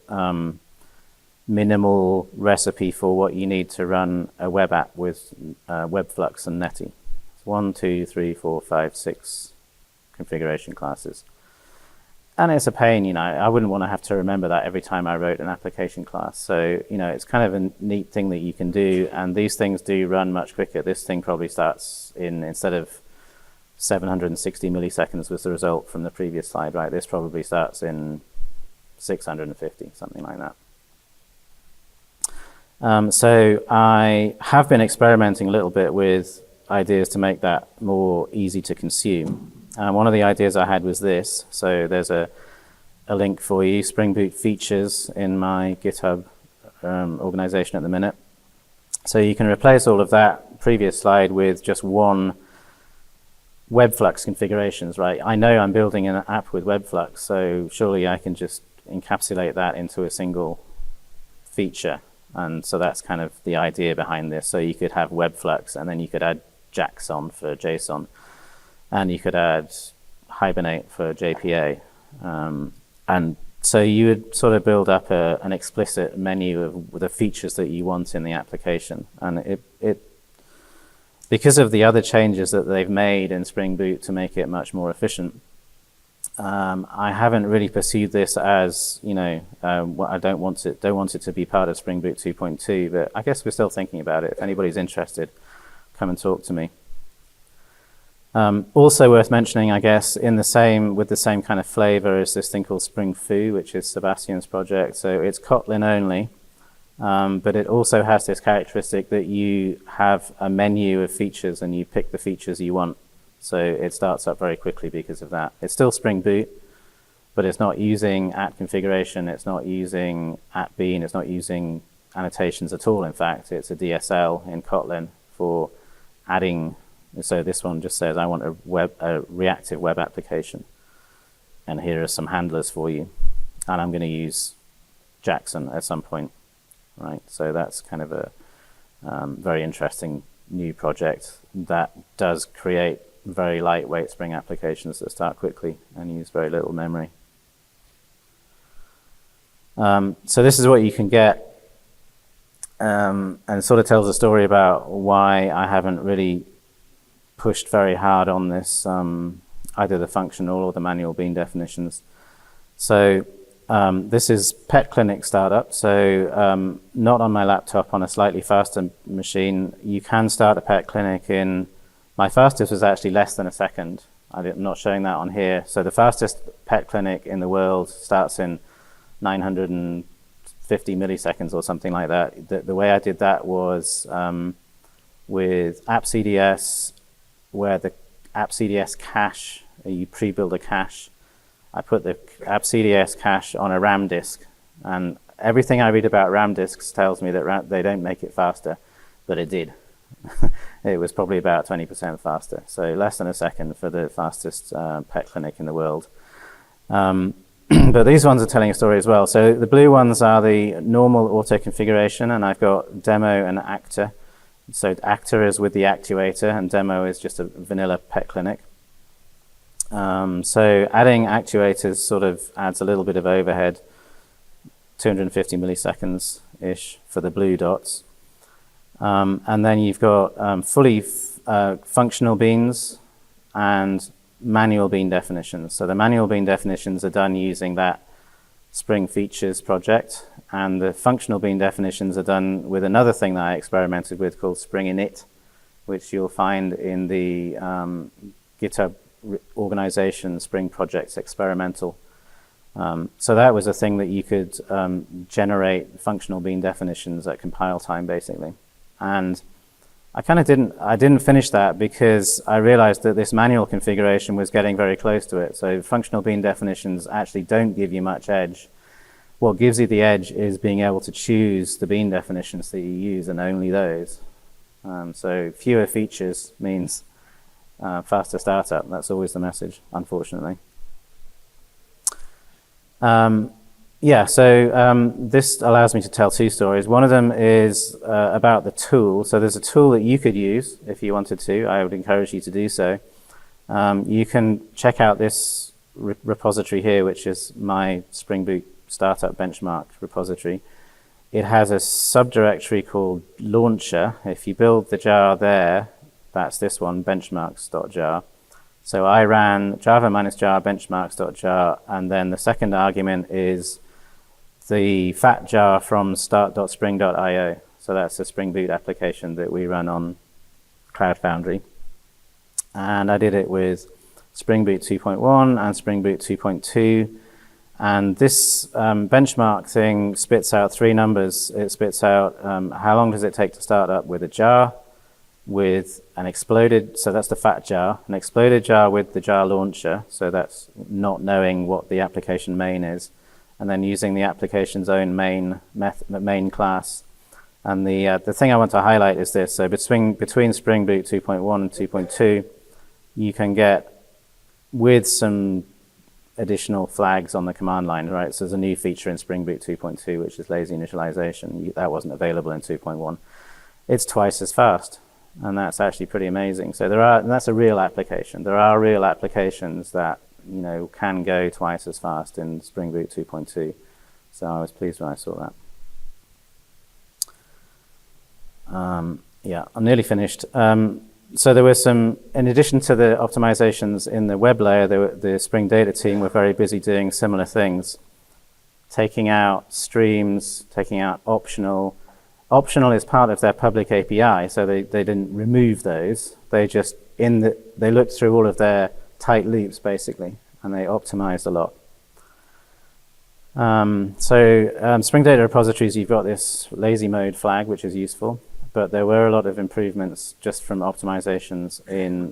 minimal recipe for what you need to run a web app with WebFlux and Netty. It's 1, 2, 3, 4, 5, 6 configuration classes. And it's a pain, you know. I wouldn't want to have to remember that every time I wrote an application class. So, you know, it's kind of a neat thing that you can do, and these things do run much quicker. This thing probably starts in, instead of 760 milliseconds was the result from the previous slide, right? This probably starts in 650, something like that. So I have been experimenting a little bit with ideas to make that more easy to consume. One of the ideas I had was this. So there's a link for you, Spring Boot features in my GitHub organization at the minute. So you can replace all of that previous slide with just one WebFlux configurations, right? I know I'm building an app with WebFlux, so surely I can just encapsulate that into a single feature. And so that's kind of the idea behind this. So you could have WebFlux, and then you could add JSON for JSON. And you could add Hibernate for JPA. And so you would sort of build up an explicit menu of the features that you want in the application. And because of the other changes that they've made in Spring Boot to make it much more efficient, I haven't really pursued this as, you know, I don't want it to be part of Spring Boot 2.2, but I guess we're still thinking about it. If anybody's interested, come and talk to me. Also worth mentioning, I guess, with the same kind of flavor is this thing called Spring Foo, which is Sebastian's project. So it's Kotlin only, but it also has this characteristic that you have a menu of features and you pick the features you want. So it starts up very quickly because of that. It's still Spring Boot, but it's not using @configuration, it's not using @bean, it's not using annotations at all. In fact, it's a DSL in Kotlin for adding. So this one just says, I want a reactive web application. And here are some handlers for you. And I'm going to use Jackson at some point, right? So that's kind of a very interesting new project that does create very lightweight Spring applications that start quickly and use very little memory. So this is what you can get, and sort of tells a story about why I haven't really pushed very hard on this, either the functional or the manual bean definitions. So this is PetClinic startup. So not on my laptop, on a slightly faster machine. You can start a PetClinic in, my fastest was actually less than a second. I'm not showing that on here. So the fastest PetClinic in the world starts in 950 milliseconds or something like that. The way I did that was with AppCDS, where the AppCDS cache, you pre-build a cache. I put the AppCDS cache on a RAM disk, and everything I read about RAM disks tells me that they don't make it faster, but it did. It was probably about 20% faster, so less than a second for the fastest PetClinic in the world. But these ones are telling a story as well. So the blue ones are the normal auto configuration, and I've got demo and actor. So actor is with the actuator, and demo is just a vanilla PetClinic. So adding actuators sort of adds a little bit of overhead, 250 milliseconds-ish for the blue dots. And then you've got fully functional beans and manual bean definitions. So the manual bean definitions are done using that Spring Features project, and the functional bean definitions are done with another thing that I experimented with called Spring Init, which you'll find in the GitHub organization, Spring projects, experimental. So that was a thing that you could generate functional bean definitions at compile time, basically. And I didn't finish that because I realized that this manual configuration was getting very close to it. So functional bean definitions actually don't give you much edge. What gives you the edge is being able to choose the bean definitions that you use and only those. So fewer features means faster startup. That's always the message, unfortunately. This allows me to tell two stories. One of them is about the tool. So there's a tool that you could use if you wanted to. I would encourage you to do so. You can check out this repository here, which is my Spring Boot startup benchmark repository. It has a subdirectory called launcher. If you build the jar there, that's this one, benchmarks.jar. So I ran java-jar benchmarks.jar, and then the second argument is the fat jar from start.spring.io. So that's a Spring Boot application that we run on Cloud Foundry. And I did it with Spring Boot 2.1 and Spring Boot 2.2. And this benchmark thing spits out three numbers. It spits out how long does it take to start up with a jar, with an exploded, so that's the fat jar, an exploded jar with the jar launcher, so that's not knowing what the application main is, and then using the application's own main class. And the thing I want to highlight is this. So between Spring Boot 2.1 and 2.2, you can get, with some additional flags on the command line, right? So there's a new feature in Spring Boot 2.2, which is lazy initialization. That wasn't available in 2.1. It's twice as fast. And that's actually pretty amazing. So that's a real application. There are real applications that can go twice as fast in Spring Boot 2.2. So I was pleased when I saw that. I'm nearly finished. So there were some, in addition to the optimizations in the web layer, the Spring Data team were very busy doing similar things, taking out streams, taking out optional. Optional is part of their public API, so they didn't remove those. They just they looked through all of their tight loops basically, and they optimized a lot. Spring Data repositories, you've got this lazy mode flag, which is useful, but there were a lot of improvements just from optimizations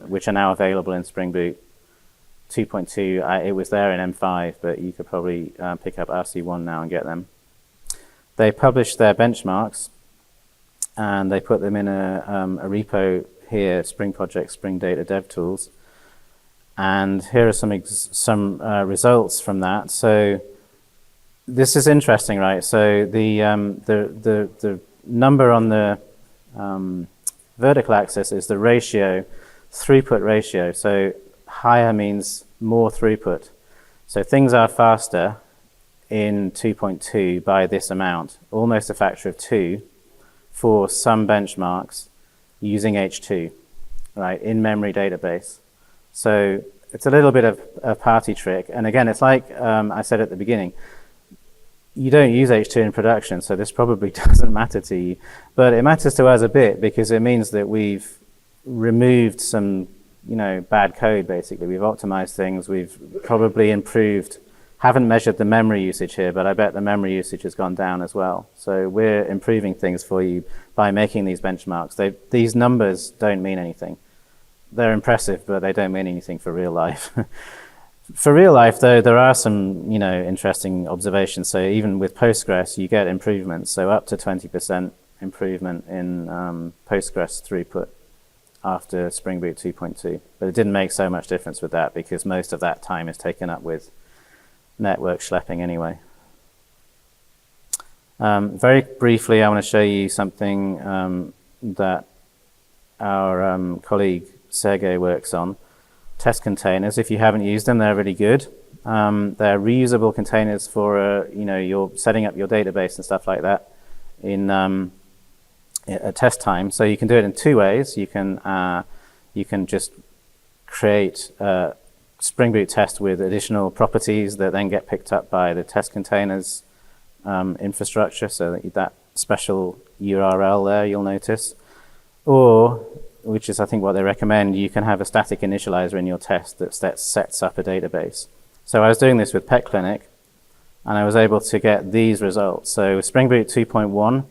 which are now available in Spring Boot 2.2. It was there in M5, but you could probably pick up RC1 now and get them. They published their benchmarks, and they put them in a repo here, Spring Project, Spring Data Dev Tools. And here are some results from that. So this is interesting, right? So the number on the vertical axis is the ratio, throughput ratio. So higher means more throughput. So things are faster in 2.2 by this amount, almost a factor of 2 for some benchmarks using H2, right, in-memory database. So it's a little bit of a party trick. And again, it's like I said at the beginning, you don't use H2 in production, so this probably doesn't matter to you. But it matters to us a bit because it means that we've removed some, bad code, basically. We've optimized things. We've probably improved. Haven't measured the memory usage here, but I bet the memory usage has gone down as well. So we're improving things for you by making these benchmarks. These numbers don't mean anything. They're impressive, but they don't mean anything for real life. For real life, though, there are some, interesting observations. So even with Postgres, you get improvements. So up to 20% improvement in Postgres throughput after Spring Boot 2.2. But it didn't make so much difference with that because most of that time is taken up with network schlepping anyway. Very briefly, I want to show you something that our colleague Sergey works on. Test containers. If you haven't used them, they're really good. They're reusable containers for you're setting up your database and stuff like that in a test time. So you can do it in two ways. You can just create a Spring Boot test with additional properties that then get picked up by the test containers infrastructure. So that special URL there, you'll notice. Or which is I think what they recommend, you can have a static initializer in your test that sets up a database. So I was doing this with PetClinic, and I was able to get these results. So Spring Boot 2.1,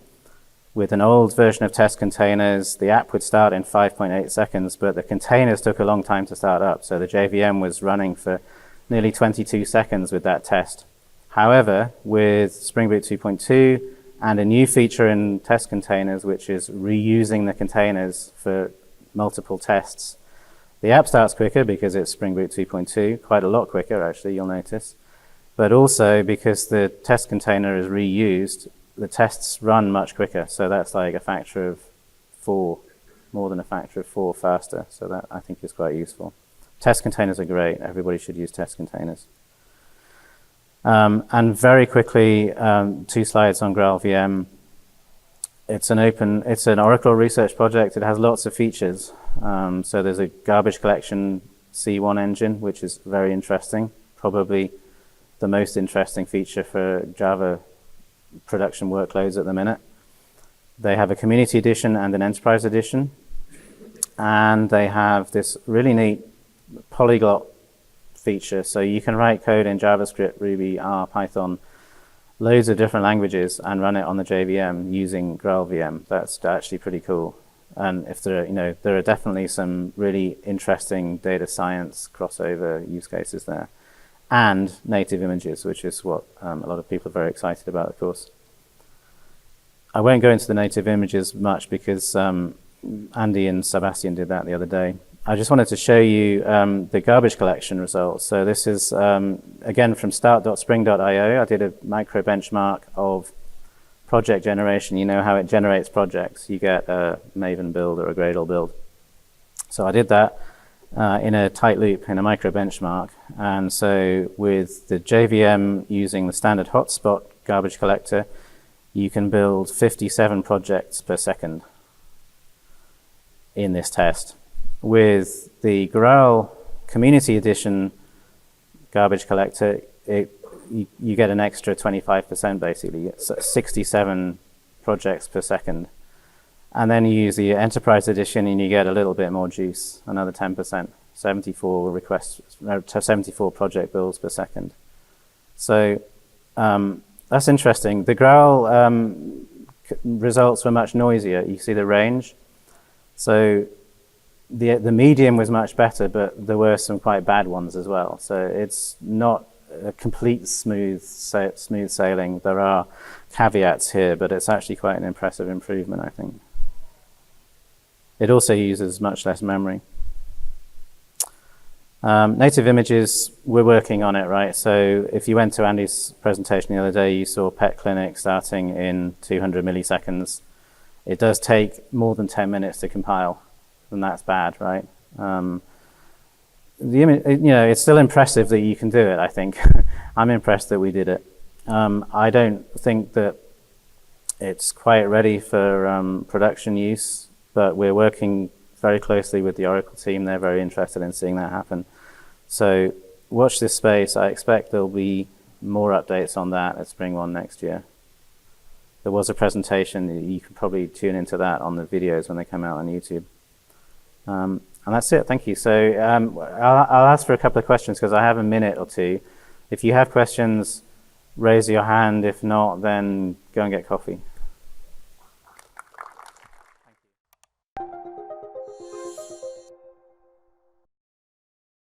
with an old version of test containers, the app would start in 5.8 seconds, but the containers took a long time to start up. So the JVM was running for nearly 22 seconds with that test. However, with Spring Boot 2.2 and a new feature in test containers, which is reusing the containers for multiple tests, the app starts quicker because it's Spring Boot 2.2, quite a lot quicker actually, you'll notice. But also because the test container is reused, the tests run much quicker. So that's like a factor of 4, more than a factor of 4 faster. So that I think is quite useful. Test containers are great. Everybody should use test containers. And very quickly, 2 slides on GraalVM. It's an Oracle research project. It has lots of features. So there's a garbage collection C1 engine, which is very interesting. Probably the most interesting feature for Java production workloads at the minute. They have a community edition and an enterprise edition. And they have this really neat polyglot feature. So you can write code in JavaScript, Ruby, R, Python, loads of different languages, and run it on the JVM using GraalVM. That's actually pretty cool. And if there are definitely some really interesting data science crossover use cases there, and native images, which is what a lot of people are very excited about, of course. I won't go into the native images much because Andy and Sebastian did that the other day. I just wanted to show you the garbage collection results. So this is, again, from start.spring.io. I did a micro benchmark of project generation. You know how it generates projects. You get a Maven build or a Gradle build. So I did that in a tight loop, in a micro benchmark. And so with the JVM using the standard hotspot garbage collector, you can build 57 projects per second in this test. With the Graal Community Edition garbage collector, you get an extra 25% basically. It's 67 projects per second. And then you use the Enterprise Edition and you get a little bit more juice, another 10%, 74 project builds per second. So that's interesting. The Graal results were much noisier. You see the range. So the medium was much better, but there were some quite bad ones as well. So it's not a complete smooth sailing. There are caveats here, but it's actually quite an impressive improvement, I think. It also uses much less memory. Native images, we're working on it, right? So if you went to Andy's presentation the other day, you saw PetClinic starting in 200 milliseconds. It does take more than 10 minutes to compile, and that's bad, right? It's still impressive that you can do it, I think. I'm impressed that we did it. I don't think that it's quite ready for production use, but we're working very closely with the Oracle team. They're very interested in seeing that happen. So watch this space. I expect there'll be more updates on that at SpringOne next year. There was a presentation. You can probably tune into that on the videos when they come out on YouTube. And that's it. Thank you. So I'll ask for a couple of questions because I have a minute or two. If you have questions, raise your hand. If not, then go and get coffee.